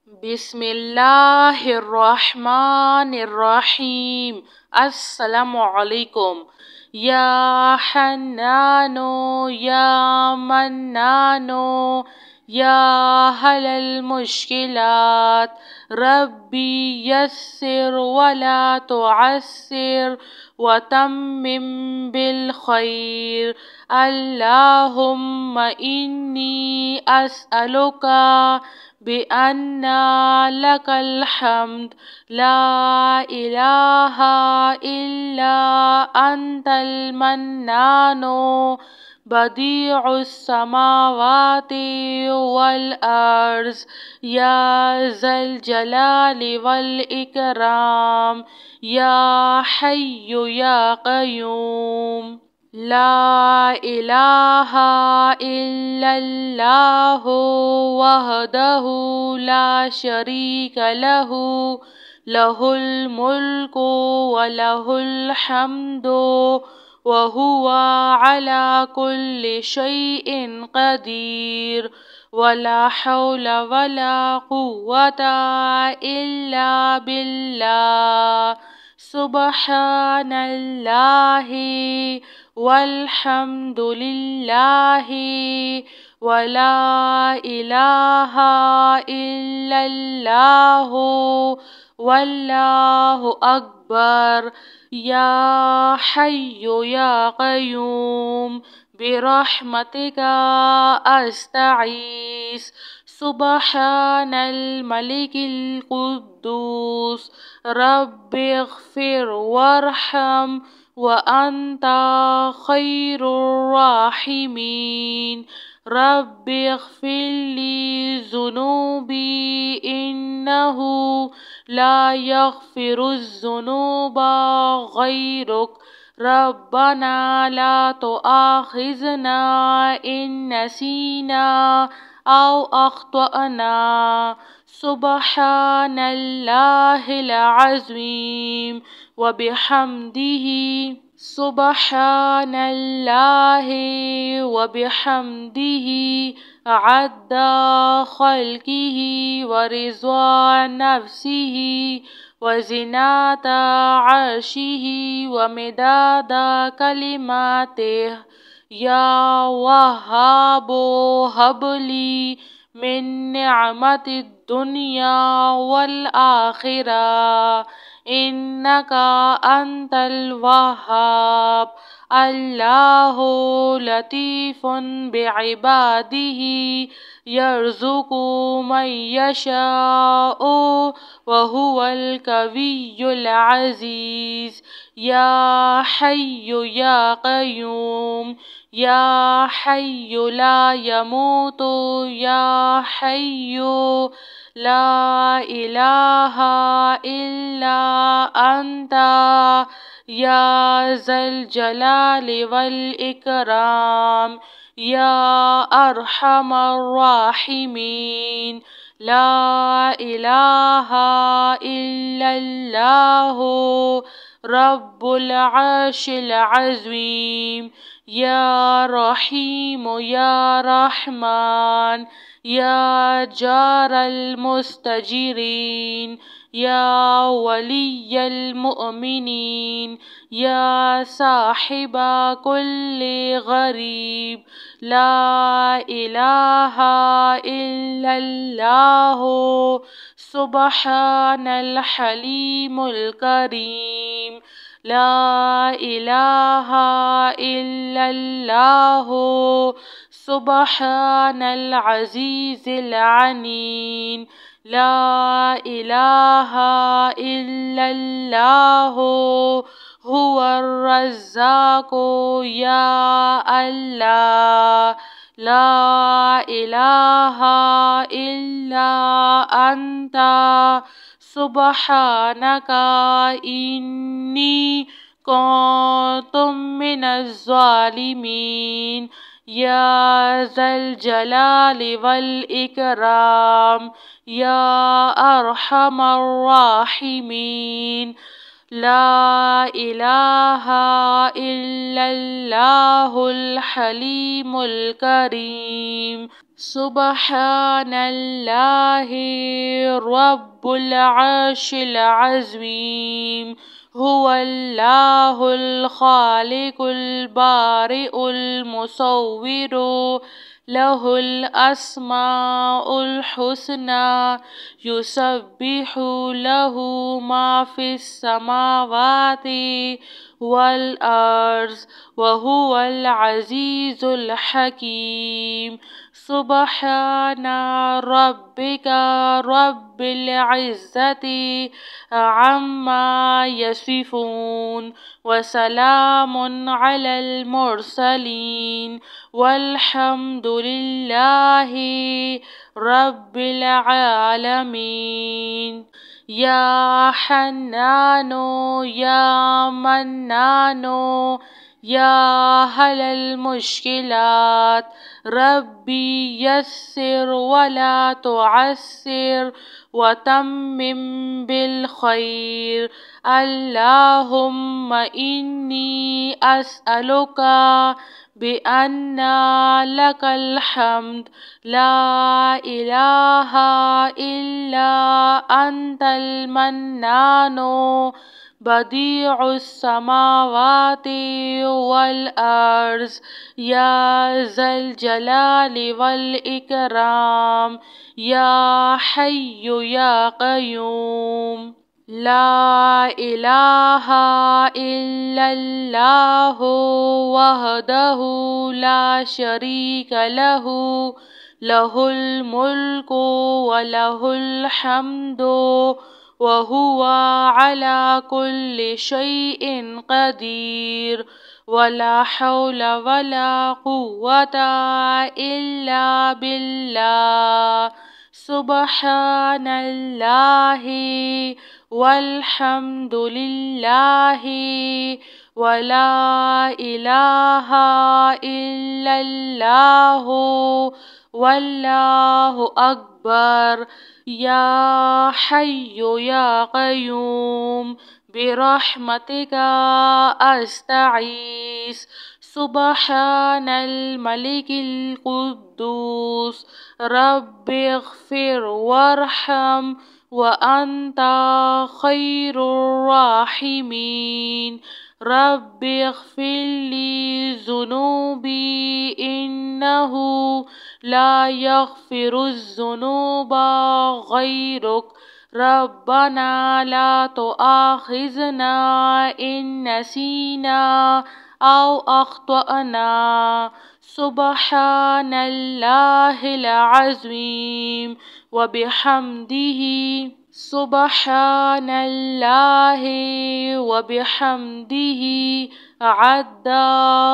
بسم الله الرحمن الرحيم. السلام عليكم. يا حنان يا منان يا هل المشكلات ربي يسر ولا تعسر وتمم بالخير. اللهم إني أسألك بأن لك الحمد لا إله إلا أنت المنان بديع السماوات والأرض يا ذا الجلال والإكرام يا حي يا قيوم. لا إله إلا الله وحده لا شريك له له الملك وله الحمد وهو على كل شيء قدير. ولا حول ولا قوة إلا بالله. سبحان الله والحمد لله ولا إله إلا الله والله أكبر. يا حي يا قيوم برحمتك أستغيث. سبحان الملك القدوس رب اغفر وارحم وأنت خير الراحمين. رب اغفر لي ذنوبي إنه لا يغفر الذنوب غيرك. ربنا لا تؤاخذنا إن نسينا أو أخطأنا. سبحان الله العظيم وبحمده. سبحان الله وبحمده عد خلقه ورضا نفسه وزنة عرشه ومداد كلماته. يا وهاب هب لي من نعمة الدنيا والآخرة إنك أنت الوهاب. الله لطيف بعباده يرزق من يشاء وهو القوي العزيز. يا حي يا قيوم يا حي لا يموت يا حي لا إله إلا أنت يا ذا الجلال والإكرام يا أرحم الراحمين. لا إله إلا الله رب العرش العظيم. يا رحيم يا رحمن يا جار المستجيرين يا ولي المؤمنين يا صاحب كل غريب. لا إله إلا الله سبحان الحليم الكريم. لا إله إلا الله سبحان العزيز العليم. لا إله إلا الله هو الرزاق يا الله. لا إله إلا أنت سبحانك إني كنت من الظالمين. يا ذا الجلال والإكرام يا أرحم الراحمين. لا إله إلا الله الحليم الكريم سبحان الله رب العرش العظيم هو الله الخالق البارئ المصور له الأسماء الحسنى يسبح له ما في السماوات والأرض وهو العزيز الحكيم سبحان ربك رب العزة عما يصفون وسلام على المرسلين والحمد لله رب العالمين يا حنان يا منان يا هل المشكلات ربي يسر ولا تعسر وتمم بالخير اللهم إني أسألك بأن لك الحمد لا إله إلا أنت المنان بديع السماوات والأرض يا ذا الجلال والإكرام يا حي يا قيوم لا إله إلا الله وحده لا شريك له له الملك وله الحمد وهو على كل شيء قدير ولا حول ولا قوة إلا بالله سبحان الله والحمد لله ولا إله إلا الله والله أكبر يا حي يا قيوم برحمتك أستعيذ سبحان الملك القدوس رب اغفر وارحم وأنت خير الراحمين رب اغفر لي ذنوبي إنه لا يغفر الذنوب غيرك ربنا لا تؤاخذنا إن نسينا أو أخطأنا سبحان الله العظيم وبحمده سبحان الله وبحمده عد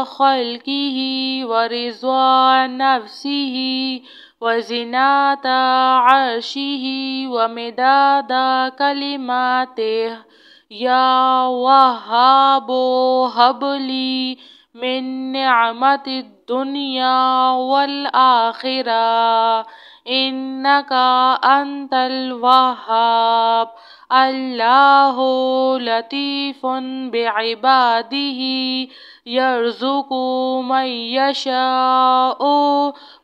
خلقه ورضا نفسه وزنة عرشه ومداد كلماته يا وهاب هب لي من نعمة الدنيا والآخرة إنك أنت الوهاب الله لطيف بعباده يرزق من يشاء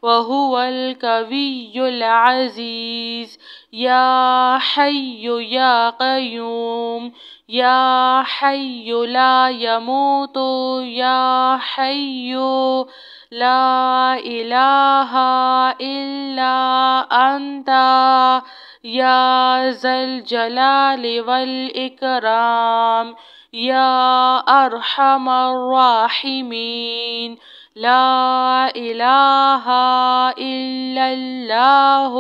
وهو القوي العزيز يا حي يا قيوم يا حي لا يموت يا حي لا إله إلا أنت يا ذا الجلال والإكرام يا أرحم الراحمين لا إله إلا الله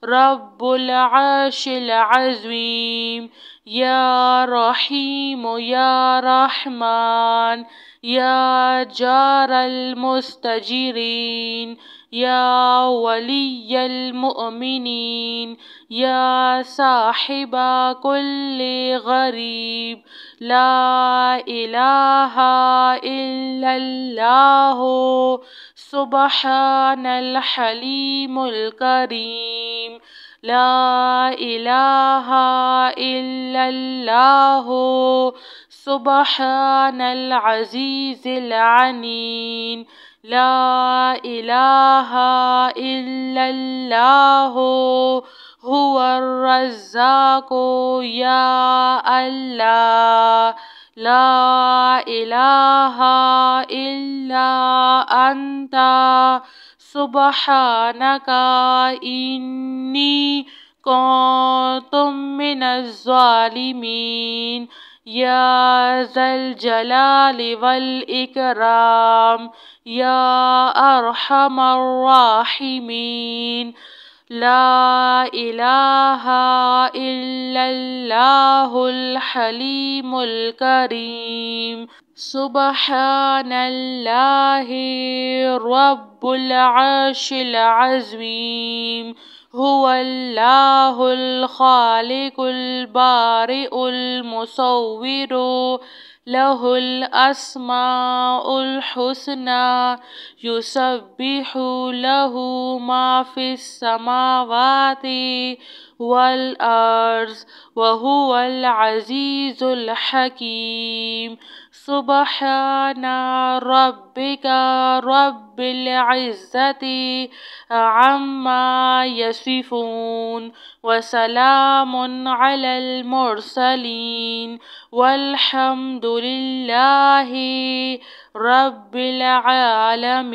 رب العرش العظيم يا رحيم يا رحمن يا جار المستجيرين يا ولي المؤمنين يا صاحب كل غريب لا إله إلا الله سبحان الحليم الكريم لا إله إلا الله سبحان العزيز العليم لا إله إلا الله هو الرزاق يا الله لا إله إلا أنت سبحانك إني كنت من الظالمين يا ذا الجلال والإكرام يا أرحم الراحمين لا إله إلا الله الحليم الكريم سبحان الله رب العرش العظيم هو الله الخالق البارئ المصور له الأسماء الحسنى يسبح له ما في السماوات والأرض وهو العزيز الحكيم سبحان ربك رب العزة عما يصفون وسلام على المرسلين والحمد لله رب العالمين.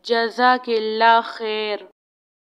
جزاك اللہ خیر.